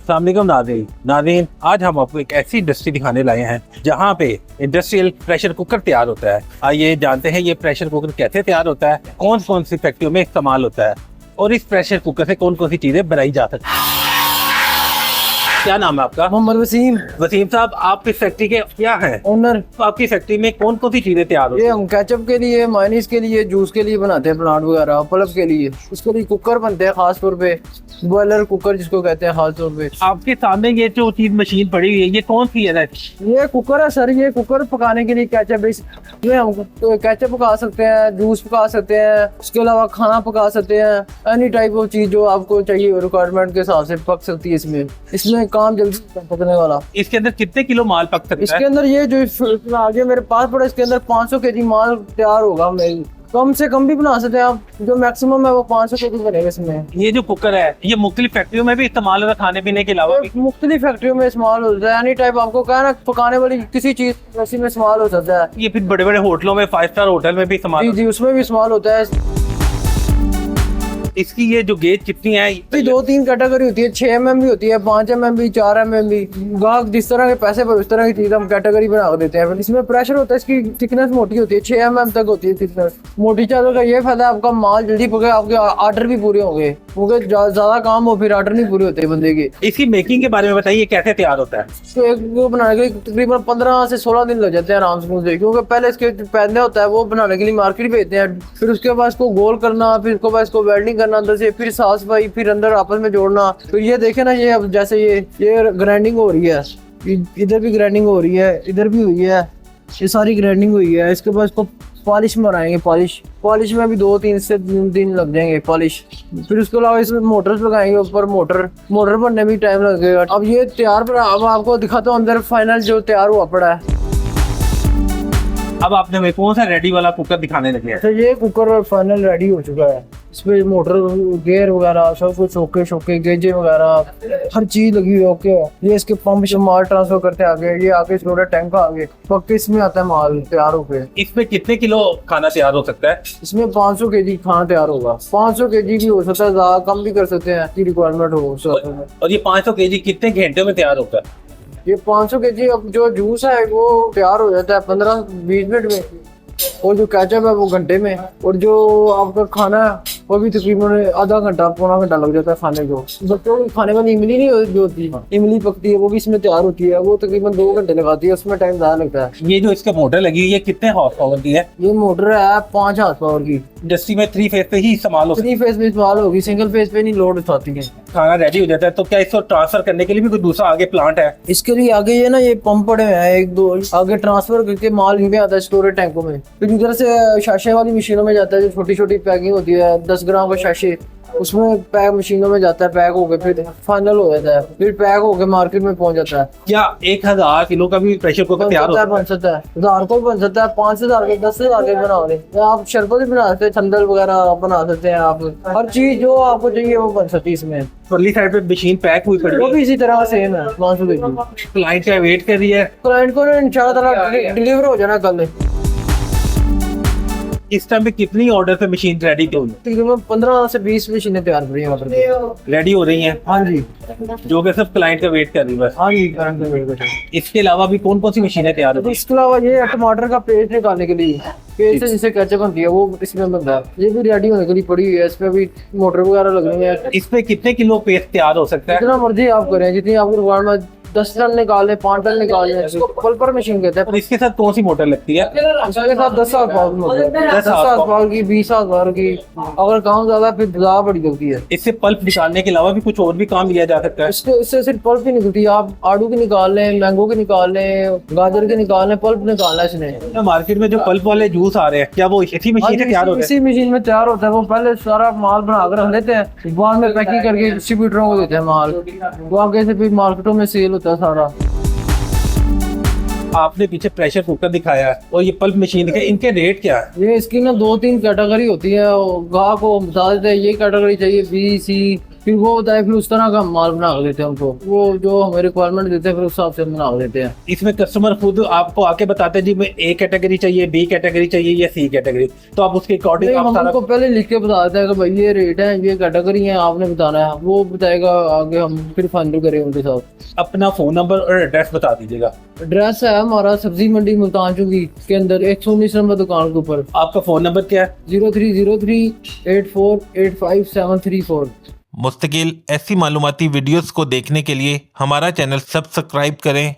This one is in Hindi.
अस्सलाम वालेकुम नाज़रीन, आज हम आपको एक ऐसी इंडस्ट्री दिखाने लाए हैं जहाँ पे इंडस्ट्रियल प्रेशर कुकर तैयार होता है। आइए जानते हैं ये प्रेशर कुकर कैसे तैयार होता है, कौन कौन सी फैक्ट्रियों में इस्तेमाल होता है और इस प्रेशर कुकर से कौन कौन सी चीजें बनाई जा सकती हैं। क्या नाम है आपका? मोहम्मद वसीम। वसीम साहब, आपकी फैक्ट्री के क्या हैं ओनर। तो आपकी फैक्ट्री में कौन कौन सी चीजें तैयार होती ये हैं? हम केचप के लिए, मायनीज के लिए, जूस के लिए बनाते हैं, प्लांट वगैरह, पल्प के लिए। उसके लिए कुकर बनते हैं खास तौर पे, बॉयलर कुकर जिसको कहते हैं खास तौर पे। आपके सामने ये जो चीज मशीन पड़ी हुई है ये कौन सी है? ये कुकर है सर, ये कुकर पकाने के लिए केचप, इसमें हम तो केचप पका सकते हैं, जूस पका सकते हैं, उसके अलावा खाना पका सकते हैं। एनी टाइप ऑफ चीज जो आपको चाहिए रिक्वायरमेंट के हिसाब से पक सकती है। इसमें काम जल्दी पकने वाला। इसके अंदर कितने किलो माल पक सकता इसके है? अंदर ये जो आगे मेरे पास पड़ा, इसके अंदर 500 केजी माल तैयार होगा। कम से कम भी बना सकते हैं आप, जो मैक्सिमम है वो 500 केजी बनेगा इसमें। ये जो कुकर है ये मुख्तलिफ फैक्ट्रियों में भी इस्तेमाल होता है, खाने पीने के अलावा भी? मुख्तलिफ फैक्ट्रियों में इस्तेमाल होता है। एनी टाइप आपको क्या ना पकाने वाली किसी चीज वैसी में इस्तेमाल हो सकता है। ये फिर बड़े बड़े होटलों में, 5 स्टार होटल में भी इस्तेमाल जी जी, उसमें भी इस्तेमाल होता है। इसकी ये जो गेज कितनी है? 2-3 कैटेगरी होती है, 6 mm भी होती है, 5 mm भी, 4 mm भी। गाहक जिस तरह के पैसे पर उस तरह की चीज हम कैटेगरी बना देते हैं। इसमें प्रेशर होता है, इसकी थिकनेस मोटी होती है, 6 mm तक होती है थिकनेस। मोटी चादर का ये फायदा है, आपका माल जल्दी पके, आपके ऑर्डर भी पूरे होंगे, क्योंकि ज्यादा काम हो फिर ऑर्डर नहीं पूरे होते बंदे के। इसकी मेकिंग के बारे में बताइए, कैसे तैयार होता है? तो एक वो बनाने के लिए तकरीबन 15 से 16 दिन लग जाते हैं आराम से, क्योंकि पहले इसके पैदे होता है वो बनाने के लिए मार्केट भेजते हैं, फिर उसके बाद इसको गोल करना, फिर उसके बाद इसको वेल्डिंग करना अंदर से, फिर साफ सफाई, फिर अंदर आपस में जोड़ना। तो ये देखे ना, ये अब जैसे ये ग्राइंडिंग हो रही है, इधर भी ग्राइंडिंग हो रही है, इधर भी हुई है, ये सारी ग्राइंडिंग हुई है। इसके बाद इसको पॉलिश मराएंगे, पॉलिश में भी 2-3 से 3 दिन लग जाएंगे पॉलिश। फिर उसके अलावा इसमें मोटर्स लगाएंगे ऊपर, मोटर बनने में भी टाइम लगेगा। अब ये तैयार पड़ा, अब आपको दिखाता हूँ अंदर फाइनल जो तैयार हुआ पड़ा है। अब आपने हमें कौन सा रेडी वाला कुकर दिखाने लगे हैं? तो ये कुकर फाइनल रेडी हो चुका है। इसमें मोटर, गेयर वगैरह सब कुछ, शोके गेजे वगैरह हर चीज लगी हुई है। ओके, ये इसके पंप से माल ट्रांसफर करते हैं आगे, ये आगे छोटा टैंक आगे पक्के इसमें आता है माल तैयार होके। इसमें कितने किलो खाना तैयार हो सकता है? इसमें 500 केजी खाना तैयार होगा। 500 केजी भी हो सकता है, ज्यादा कम भी कर सकते हैं की रिक्वायरमेंट हो। और ये 500 केजी कितने घंटे में तैयार होता है? ये 500 केजी अब जो जूस है वो तैयार हो जाता है 15-20 मिनट में, और जो केचप है वो घंटे में, और जो आपका खाना है वो भी तकरीबन आधा घंटा पौना घंटा लग जाता है खाने को। बच्चों को खाने वाली इमली नहीं जो होती है, इमली पकती है, वो भी इसमें तैयार होती है, वो तकरीबन 2 घंटे लगाती है, उसमें टाइम ज्यादा लगता है। ये जो इसका मोटर लगी हुई है कितने हॉर्स पावर की है? ये मोटर है 5 हाथ पावर की। इंडस्ट्री में 3 फेज पे ही इस्तेमाल हो? 3 फेज में इस्तेमाल होगी, सिंगल फेज पे नहीं लोड उठाती है। खाना रेडी हो जाता है तो क्या इसको ट्रांसफर करने के लिए भी कोई दूसरा आगे प्लांट है? इसके लिए आगे ये ना, ये पंप पड़े हुए हैं 1-2, आगे ट्रांसफर करके माल यहीं पे आता है स्टोरेज टैंकों में। फिर इधर से शाशे वाली मशीनों में जाता है, जो छोटी छोटी पैकिंग होती है 10 ग्राम का शाशे, उसमें पैक मशीनों में जाता है, पैक होके फिर फाइनल हो जाता है, फिर पैक होके मार्केट में पहुंच जाता है। क्या 1000 किलो का भी प्रेशर कुकर तैयार होता है? बन सकता है, 1000 को बन सकता है, 5000 के, 10,000 के बना ले आप। शरबत भी बना सकते हैं, ठंडल वगैरह बना सकते हैं आप, हर चीज जो आपको चाहिए वो बन सकती है इसमें। परली साइड पे मशीन पैक हुई पड़ी है, वो भी इसी तरह सेम है 500 केजी। क्लाइंट का वेट कर रही है, क्लाइंट को इंशाल्लाह डिलीवर हो जाना कल। इस टाइम पे कितनी ऑर्डर पे मशीन रेडी तकरीबन 15 से 20 मशीनें तैयार पड़ी हैं, रेडी हो रही हैं? हाँ जी, जो कि सिर्फ क्लाइंट का वेट कर रही है बस। हाँ जी। इसके अलावा भी कौन कौन सी मशीनें तैयार होती हैं? इसके अलावा ये टमाटर का पेस्ट निकालने के लिए, पेस्ट से जिसे केचप बनती है वो इसमें बनता है, ये भी रेडी होने के लिए पड़ी हुई है। इसमें भी मोटर वगैरह लग रही है। इस पे कितने किलो पेस्ट तैयार हो सकता है? जितना मर्जी आप करें, जितनी आपकी रिक्वायरमेंट, 10 टन निकाल लें, 5 टन निकाल लें, इसको पल्पर मशीन कहते हैं। और इसके साथ कौन सी मोटर लगती है? इसके साथ 10 हाथ पावर की मोटर, 10 हाथ पावर की, 20 हाथ पावर की। अगर काम ज्यादा फिर ज्यादा बड़ी चलती है। इससे पल्प निकालने के अलावा भी कुछ और भी काम लिया जा सकता है? इससे सिर्फ पल्प ही निकलती है। आप आड़ू की निकाल लें, मैंगो की निकाल लें, गाजर के निकाल लें, पल्प निकालना है इसने। मार्केट में जो पल्प वाले जूस आ रहे हैं क्या वो इसी मशीन से तैयार होते हैं? इसी मशीन में तैयार होता है। वो पहले सारा माल बना कर रख लेते हैं, बाद में पैकिंग करके डिस्ट्रीब्यूटरों को देते हैं माल, वो आगे से फिर मार्केटों में सेल होता है सारा। आपने पीछे प्रेशर कुकर दिखाया है और ये पल्प मशीन दिखाई, इनके रेट क्या है? ये इसकी ना 2-3 कैटेगरी होती है, गाहक को बता देते हैं ये कैटेगरी चाहिए, बी सी, फिर वो होता है, फिर उस तरह का माल बना के देते हैं उनको, वो जो हमें रिक्वायरमेंट देते हैं फिर उस हिसाब से बना के देते हैं। इसमें कस्टमर खुद आपको आके बताते हैं जी मैं A कैटेगरी चाहिए, B कैटेगरी चाहिए या C कैटेगरी, तो आप उसके अकॉर्डिंग नहीं, आप हम सारा उनको पहले लिख के बता देते हैं कि भाई ये रेट है, ये कैटेगरी है, आपने बताना है, वो बताएगा, आगे हम फिर फाइनल करेंगे उनके साथ। अपना फोन नंबर और एड्रेस बता दीजिएगा। एड्रेस है हमारा सब्जी मंडी मुल्तान चौकी के अंदर 119 नंबर दुकान के ऊपर। आपका फोन नंबर क्या है? 0303848574। मुस्तकिल ऐसी मालूमाती वीडियोस को देखने के लिए हमारा चैनल सब्सक्राइब करें